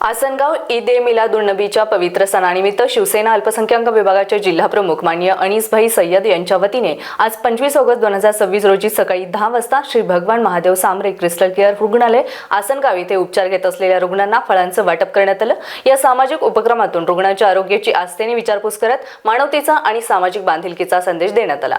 आसनगाव ईद ए मिलादुन्नबीच्या पवित्र सणानिमित्त शिवसेना अल्पसंख्याक विभागाचे जिल्हाप्रमुख माननीय अनीसभाई सय्यद यांच्या वतीने आज 25 ऑगस्ट 2026 रोजी सकाळी 10 वाजता श्री भगवान महादेव सामरे क्रिस्टल केअर रुग्णालय आसनगाव येथे उपचार घेत असलेल्या रुग्णांना फळांचं वाटप करण्यात आलं। या सामाजिक उपक्रमातून रुग्णांच्या आरोग्याची आस्थेने विचारपूस करत मानवतेचा आणि सामाजिक बांधिलकीचा संदेश देण्यात आला।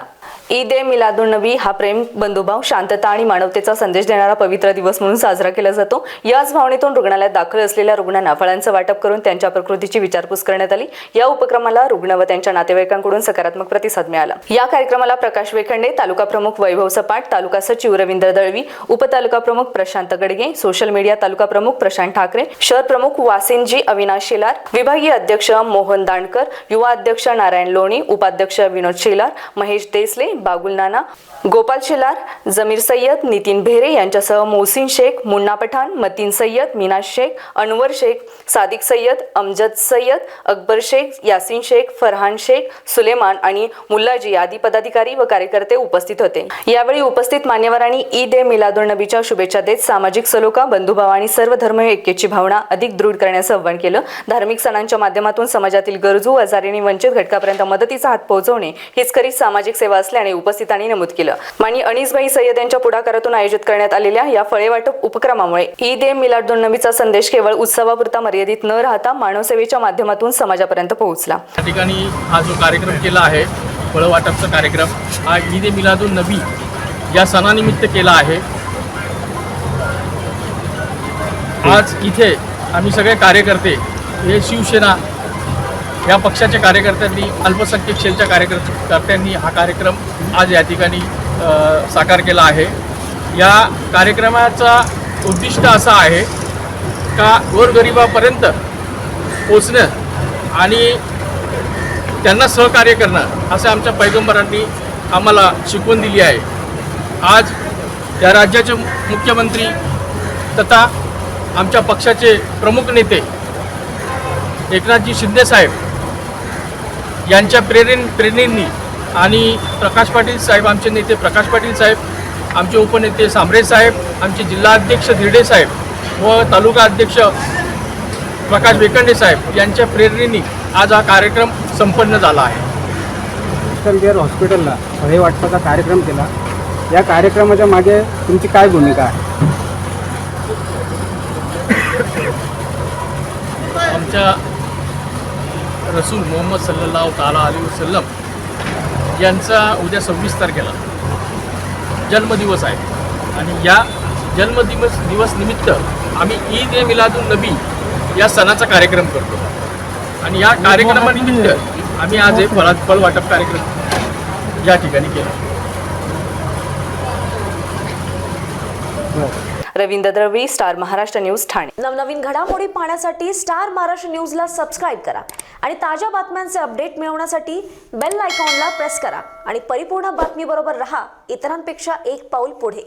ईद ए मिलादुन्नबी हा प्रेम, बंधुभाव, शांतता आणि मानवतेचा संदेश देणारा पवित्र दिवस म्हणून साजरा केला जातो। याच भावनेतून रुग्णालयात दाखल असलेल्या रुग्णांना फळांचं वाटप करून त्यांच्या प्रकृतीची विचारपूस करण्यात आली। या उपक्रमाला रुग्ण व त्यांच्या नातेवाईकांकडून सकारात्मक प्रतिसाद मिळाला। या कार्यक्रमाला प्रकाश वेखंडे, तालुका प्रमुख वैभव सपाट, तालुका सचिव रवींद्र दळवी, उपतालुका प्रमुख प्रशांत गडगे, सोशल मीडिया तालुका प्रमुख प्रशांत ठाकरे, शहर प्रमुख वासिनजी अविनाश शेलार, विभागीय अध्यक्ष मोहन दांडकर, युवा अध्यक्ष नारायण लोणी, उपाध्यक्ष विनोद शेलार, महेश देसले, बागुल नाना, गोपाल शेलार, जमीर सय्यद, नितीन भेरे यांच्यासह मोहसिन शेख, मुन्ना पठाण, मतीन सय्यद, मीनाज शेख, अनवर शेख, सादिक सय्यद, अमजद सय्यद, अकबर शेख, यासीन शेख, फरहान शेख, सुलेमान आणि मुल्लाजी आदी पदाधिकारी व कार्यकर्ते उपस्थित होते। यावेळी उपस्थित मान्यवरांनी ईद ए मिलादुन्नबीच्या शुभेच्छा देत सामाजिक सलोखा, बंधुभाव आणि सर्व धर्म ऐक्याची भावना अधिक दृढ करण्याचं आवाहन केलं। धार्मिक सणांच्या माध्यमातून समाजातील गरजू, आजारी आणि वंचित घटकापर्यंत मदतीचा हात पोहोचवणे हीच खरी सामाजिक सेवा असल्याने उपस्थितांनी नमूद केलं। माननीय अनीसभाई सय्यद यांच्या पुढाकारातून आयोजित करण्यात आलेल्या या फळे वाटप उपक्रमामुळे ईद ए मिलादुन्नबीचा संदेश केवळ उत्सवापुरता मर्यादित न राहता मानव सेवेच्या माध्यमातून समाजापर्यंत पोहोचला। या ठिकाणी हा जो कार्यक्रम केला आहे, फळ वाटपचा कार्यक्रम, हा ईद ए मिलादुन्नबी या सणानिमित्त केला आहे। आज इथे आम्ही सगळे कार्यकर्ते, हे शिवसेना या पक्षाच्या कार्यकर्त्यांनी, अल्पसंख्याक सेलच्या कार्यकर्त्यांनी हा कार्यक्रम आज या ठिकाणी साकार केला आहे। या कार्यक्रमाचा उद्दिष्ट असा आहे का गोरगरिबापर्यंत पोचणं आणि त्यांना सहकार्य करणं, असं आमच्या पैगंबरांनी आम्हाला शिकवण दिली आहे। आज या राज्याचे मुख्यमंत्री तथा आमच्या पक्षाचे प्रमुख नेते एकनाथजी शिंदे साहेब यांच्या प्रेरणेनी आणि प्रकाश पाटील साहेब, आमचे नेते प्रकाश पाटील साहेब, आमचे उपनेते सामरे साहेब, आमचे जिल्हाध्यक्ष धिरडे साहेब व तालुका अध्यक्ष प्रकाश वेखंडे साहेब यांच्या प्रेरणेने आज हा कार्यक्रम संपन्न झाला आहे। क्रिस्टल केअर हॉस्पिटलला फळे वाटपाचा कार्यक्रम केला। या कार्यक्रमाच्या मागे तुमची काय भूमिका आहे? आमच्या रसूल मोहम्मद सल्लल्लाहु ताला अलैहि वसल्लम यांचा उद्या 26 तारखेला जन्मदिवस आहे आणि या जन्मदिवस निमित्त आम्ही ईद ए मिलादुन्नबी या सणाचा कार्यक्रम करतो आणि या कार्यक्रमानिमित्त आम्ही आज एक फळ वाटप कार्यक्रम या ठिकाणी केला। Ravindra Dalvi, star Maharashtra news, Thane. नवनवीन घडामोडी पाहण्यासाठी स्टार महाराष्ट्र न्यूजला सबस्क्राईब करा आणि ताज्या बातम्यांचे अपडेट मिळवण्यासाठी बेल आयकॉनला प्रेस करा आणि परिपूर्ण बातमीबरोबर रहा, इतरांपेक्षा एक पाऊल पुढे।